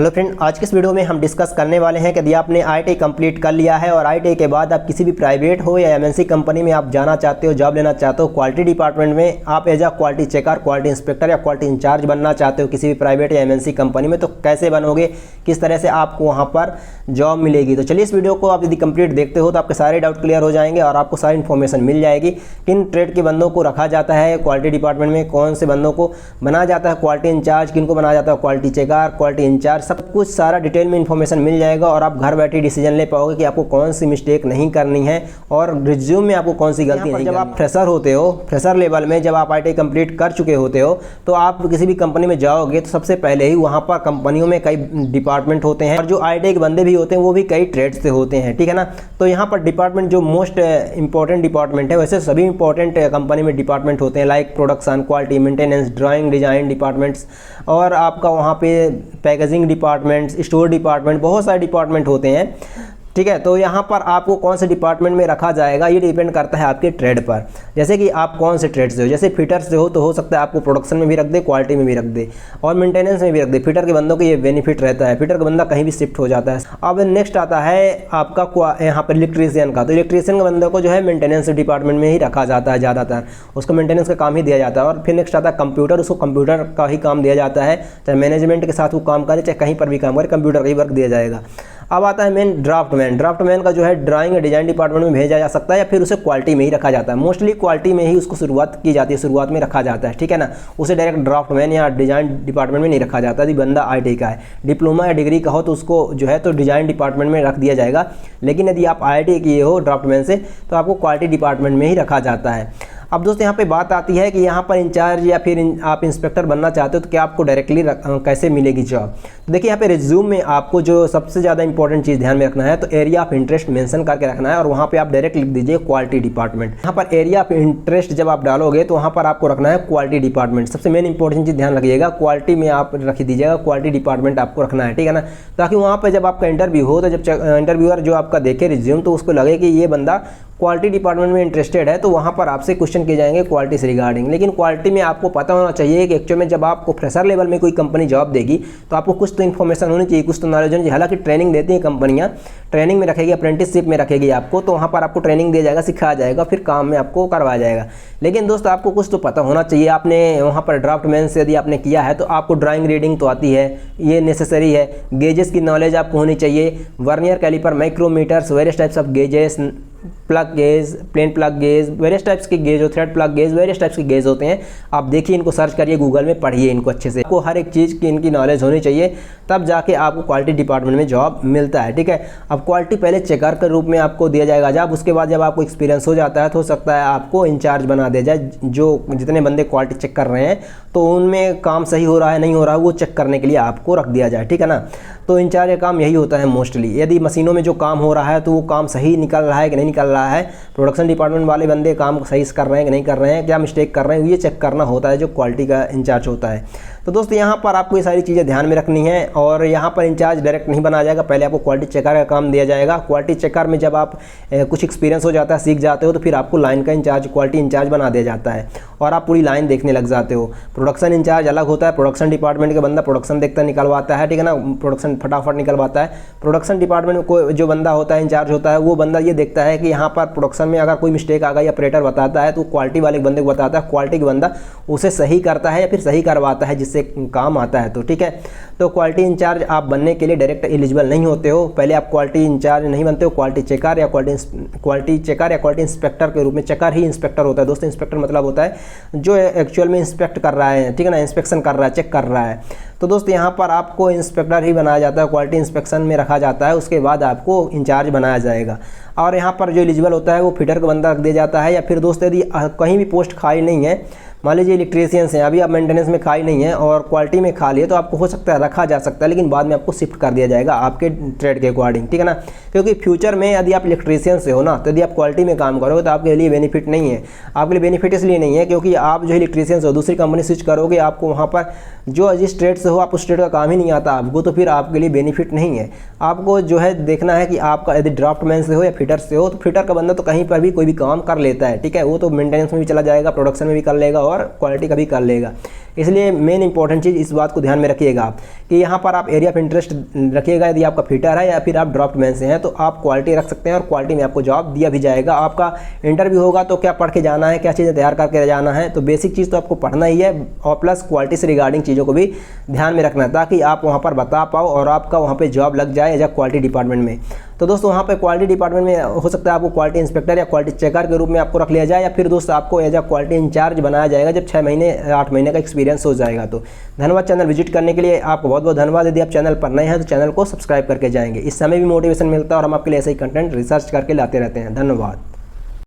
Hello friend, आज के इस वीडियो में हम डिस्कस करने वाले हैं कि यदि आपने आईटीआई कंप्लीट कर लिया है और आईटीआई के बाद आप किसी भी प्राइवेट हो या एमएनसी कंपनी में आप जाना चाहते हो, जॉब लेना चाहते हो क्वालिटी डिपार्टमेंट में, आप as a quality checker, quality inspector या क्वालिटी इंचार्ज बनना चाहते हो किसी भी प्राइवेट या एमएनसी कंपनी में, तो कैसे बनोगे, किस तरह से आपको वहाँ पर जॉब मिलेगी। तो चलिए इस वीडियो को आप यदि कंप्लीट देखते हो तो आपके सारे डाउट क्लियर हो जाएंगे और आपको सारी इन्फॉर्मेशन मिल जाएगी। किन ट्रेड के बंदों को रखा जाता है क्वालिटी डिपार्टमेंट में, कौन से बंदों को बनाया जाता है क्वालिटी इंचार्ज, किन को बनाया जाता है क्वालिटी चेकर, क्वालिटी इंचार्ज, सब कुछ सारा डिटेल में इन्फॉर्मेशन मिल जाएगा और आप घर बैठे डिसीजन ले पाओगे कि आपको कौन सी मिस्टेक नहीं करनी है और रिज्यूम में आपको कौन सी गलती नहीं करनी। जब आप फ्रेशर होते हो, फ्रेशर लेवल में जब आप आईटीआई कंप्लीट कर चुके होते हो तो आप किसी भी कंपनी में जाओगे तो सबसे पहले ही वहाँ पर कंपनियों में कई डिपार्टमेंट होते हैं और जो आईटीआई के बंदे भी होते हैं वो भी कई ट्रेड से होते हैं, ठीक है ना। तो यहाँ पर डिपार्टमेंट जो मोस्ट इंपॉर्टेंट डिपार्टमेंट है, वैसे सभी इंपॉर्टेंट कंपनी में डिपार्टमेंट होते हैं, like production, quality, maintenance, drawing, design departments और आपका वहाँ पे पैकेजिंग डिपार्टमेंट्स, स्टोर डिपार्टमेंट, बहुत सारे डिपार्टमेंट होते हैं, ठीक है। तो यहाँ पर आपको कौन से डिपार्टमेंट में रखा जाएगा ये डिपेंड करता है आपके ट्रेड पर। जैसे कि आप कौन से ट्रेड से हो, जैसे फिटर से हो तो हो सकता है आपको प्रोडक्शन में भी रख दे, क्वालिटी में भी रख दे और मेंटेनेंस में भी रख दे। फिटर के बंदों को ये बेनिफिट रहता है, फिटर का बंदा कहीं भी शिफ्ट हो जाता है। अब नेक्स्ट आता है आपका यहाँ पर इलेक्ट्रीशियन का, तो इलेक्ट्रीशियन के बंदों को जो है मेंटेनेंस डिपार्टमेंट में ही रखा जाता है, ज़्यादातर उसको मेंटेनेंस का काम ही दिया जाता है। और फिर नेक्स्ट आता है कंप्यूटर, उसको कंप्यूटर का ही काम दिया जाता है, चाहे मैनेजमेंट के साथ वो काम करे चाहे कहीं पर भी काम करे, कंप्यूटर का ही वर्क दिया जाएगा। अब आता है मेन ड्राफ्टमैन। ड्राफ्टमैन का जो है ड्राइंग या डिजाइन डिपार्टमेंट में भेजा जा सकता है या फिर उसे क्वालिटी में ही रखा जाता है। मोस्टली क्वालिटी में ही उसको शुरुआत की जाती है, शुरुआत में रखा जाता है, ठीक है ना। उसे डायरेक्ट ड्राफ्टमैन या डिजाइन डिपार्टमेंट में नहीं रखा जाता। यदि बंदा आईटीआई का है, डिप्लोमा या डिग्री का हो तो उसको जो है तो डिजाइन डिपार्टमेंट में रख दिया जाएगा। लेकिन यदि आप आईटीआई किए हो ड्राफ्टमैन से तो आपको क्वालिटी डिपार्टमेंट में ही रखा जाता है। अब दोस्त यहाँ पे बात आती है कि यहाँ पर इंचार्ज या फिर आप इंस्पेक्टर बनना चाहते हो तो क्या आपको डायरेक्टली कैसे मिलेगी जॉब। तो देखिए यहाँ पे रिज्यूम में आपको जो सबसे ज़्यादा इंपॉर्टेंट चीज़ ध्यान में रखना है तो एरिया ऑफ इंटरेस्ट मेंशन करके रखना है और वहाँ पे आप डायरेक्ट लिख दीजिए क्वालिटी डिपार्टमेंट। यहाँ पर एरिया ऑफ इंटरेस्ट जब आप डालोगे तो वहाँ पर आपको रखना है क्वालिटी डिपार्टमेंट। सबसे मेन इंपॉर्टेंट चीज़ ध्यान रखिएगा, क्वालिटी में आप रख दीजिएगा, क्वालिटी डिपार्टमेंट आपको रखना है, ठीक है ना। ताकि वहाँ पर जब आपका इंटरव्यू हो तो जब इंटरव्यूअर जो आपका देखे रिज्यूम तो उसको लगे कि ये बंदा क्वालिटी डिपार्टमेंट में इंटरेस्टेड है, तो वहाँ पर आपसे क्वेश्चन किए जाएंगे क्वालिटी से रिगार्डिंग। लेकिन क्वालिटी में आपको पता होना चाहिए कि एक्चुअल में जब आपको फ्रेशर लेवल में कोई कंपनी जॉब देगी तो आपको कुछ तो इन्फॉर्मेशन होनी चाहिए, कुछ तो नॉलेज होनी चाहिए। हालांकि ट्रेनिंग देती हैं कंपनियाँ, ट्रेनिंग में रखेगी, अप्रेंटिसशिप में रखेगी आपको, तो वहाँ पर आपको ट्रेनिंग दिया जाएगा, सिखाया जाएगा, फिर काम में आपको करवाया जाएगा। लेकिन दोस्त आपको कुछ तो पता होना चाहिए। आपने वहाँ पर ड्राफ्टमैन से यदि आपने किया है तो आपको ड्राइंग रीडिंग तो आती है, ये नेसेसरी है। गेजेस की नॉलेज आपको होनी चाहिए, vernier caliper, micrometers, various types of gauges, plug gauge, plain plug gauge, various types के gauge, thread plug gauge, various types के गेज होते हैं। आप देखिए, इनको सर्च करिए, गूगल में पढ़िए इनको अच्छे से। आपको हर एक चीज़ की इनकी नॉलेज होनी चाहिए, तब जाके आपको क्वालिटी डिपार्टमेंट में जॉब मिलता है, ठीक है। अब क्वालिटी पहले चेकर के रूप में आपको दिया जाएगा जॉब, उसके बाद जब आपको एक्सपीरियंस हो जाता है तो हो सकता है आपको इंचार्ज बना दिया जाए। जो जितने बंदे क्वालिटी चेक कर रहे हैं तो उनमें काम सही हो रहा है नहीं हो रहा है वो चेक करने के लिए आपको रख दिया जाए, ठीक है ना। तो इंचार्ज का काम यही होता है मोस्टली। यदि मशीनों में जो काम हो रहा है तो वो काम सही निकल रहा है कि नहीं निकल रहा है, प्रोडक्शन डिपार्टमेंट वाले बंदे काम सही कर रहे हैं कि नहीं कर रहे हैं, क्या मिस्टेक कर रहे हैं, ये चेक करना होता है जो क्वालिटी का इंचार्ज होता है। तो दोस्तों यहाँ पर आपको ये सारी चीज़ें ध्यान में रखनी है और यहाँ पर इंचार्ज डायरेक्ट नहीं बनाया जाएगा, पहले आपको क्वालिटी चेकर का काम दिया जाएगा। क्वालिटी चेकर में जब आप कुछ एक्सपीरियंस हो जाता है, सीख जाते हो, तो फिर आपको लाइन का इंचार्ज, क्वालिटी इंचार्ज बना दिया जाता है और आप पूरी लाइन देखने लग जाते हो। प्रोडक्शन इंचार्ज अलग होता है, प्रोडक्शन डिपार्टमेंट का बंदा प्रोडक्शन देखता निकलवाता है, ठीक है ना, प्रोडक्शन फटाफट निकलवाता है। प्रोडक्शन डिपार्टमेंट में कोई जो बंदा होता है, इंचार्ज होता है, वो बंदा ये देखता है कि यहाँ पर प्रोडक्शन में अगर कोई मिस्टेक आ गई, ऑपरेटर बताता है तो क्वालिटी वाले बंदे को बताता है, क्वालिटी का बंदा उसे सही करता है या फिर सही करवाता है जिससे काम आता है, तो ठीक है। तो क्वालिटी इंचार्ज आप बनने के लिए डायरेक्ट एलिजिबल नहीं होते हो, पहले आप क्वालिटी इंचार्ज नहीं बनते हो, क्वालिटी चेकर या क्वालिटी इंस्पेक्टर के रूप में। चेकर ही इंस्पेक्टर होता है दोस्तों, इंस्पेक्टर मतलब होता है जो एक्चुअल में इंस्पेक्ट कर रहा है, ठीक है ना, इंस्पेक्शन कर रहा है, चेक कर रहा है। तो दोस्त यहाँ पर आपको इंस्पेक्टर ही बनाया जाता है, क्वालिटी इंस्पेक्शन में रखा जाता है, उसके बाद आपको इंचार्ज बनाया जाएगा। और यहाँ पर जो एलिजिबल होता है वो फिटर का बंदा रख दिया जाता है। या फिर दोस्त यदि कहीं भी पोस्ट खाली नहीं है, मान लीजिए इलेक्ट्रीशियंस हैं, अभी आप मेंटेनेंस में खाली नहीं है और क्वालिटी में खाली है, तो आपको हो सकता है रखा जा सकता है, लेकिन बाद में आपको शिफ्ट कर दिया जाएगा आपके ट्रेड के अकॉर्डिंग, ठीक है ना। क्योंकि फ्यूचर में यदि आप इलेक्ट्रीशियन से हो ना, तो यदि आप क्वालिटी में काम करोगे तो आपके लिए बेनिफिट नहीं है। आपके लिए बेनिफिट इसलिए नहीं है क्योंकि आप जो इलेक्ट्रीशियन हो दूसरी कंपनी स्विच करोगे, आपको वहाँ पर जो जिस ट्रेड से हो आप उस ट्रेड का काम ही नहीं आता आपको, तो फिर आपके लिए बेनिफिट नहीं है। आपको जो है देखना है कि आपका यदि ड्राफ्टमैन से हो या फिटर से हो, तो फिटर का बंदा तो कहीं पर भी कोई भी काम कर लेता है, ठीक है, वो तो मेंटेनेंस में भी चला जाएगा, प्रोडक्शन में भी कर लेगा और क्वालिटी का भी कर लेगा। इसलिए मेन इंपॉर्टेंट चीज़ इस बात को ध्यान में रखिएगा कि यहाँ पर आप एरिया ऑफ इंटरेस्ट रखिएगा। यदि आपका फिटर है या फिर आप ड्राफ्टमैन से हैं तो आप क्वालिटी रख सकते हैं और क्वालिटी में आपको जॉब दिया भी जाएगा। आपका इंटरव्यू होगा तो क्या पढ़ के जाना है, क्या चीज़ें तैयार करके जाना है, तो बेसिक चीज़ तो आपको पढ़ना ही है और प्लस क्वालिटी से रिगार्डिंग चीज़ों को भी ध्यान में रखना है ताकि आप वहाँ पर बता पाओ और आपका वहाँ पे जॉब लग जाए एज क्वालिटी डिपार्टमेंट में। तो दोस्तों वहाँ पे क्वालिटी डिपार्टमेंट में हो सकता है आपको क्वालिटी इंस्पेक्टर या क्वालिटी चेकर के रूप में आपको रख लिया जाए, या फिर दोस्तों आपको एज क्वालिटी इंचार्ज बनाया जाएगा जब 6 महीने 8 महीने का एक्सपीरियंस हो जाएगा। तो धन्यवाद चैनल विजिट करने के लिए, आपको बहुत बहुत धन्यवाद। यदि आप चैनल पर नए हैं तो चैनल को सब्सक्राइब करके जाएंगे, इससे हमें भी मोटिवेशन मिलता है और हम आपके लिए ऐसे ही कंटेंट रिसर्च करके लाते रहते हैं। धन्यवाद।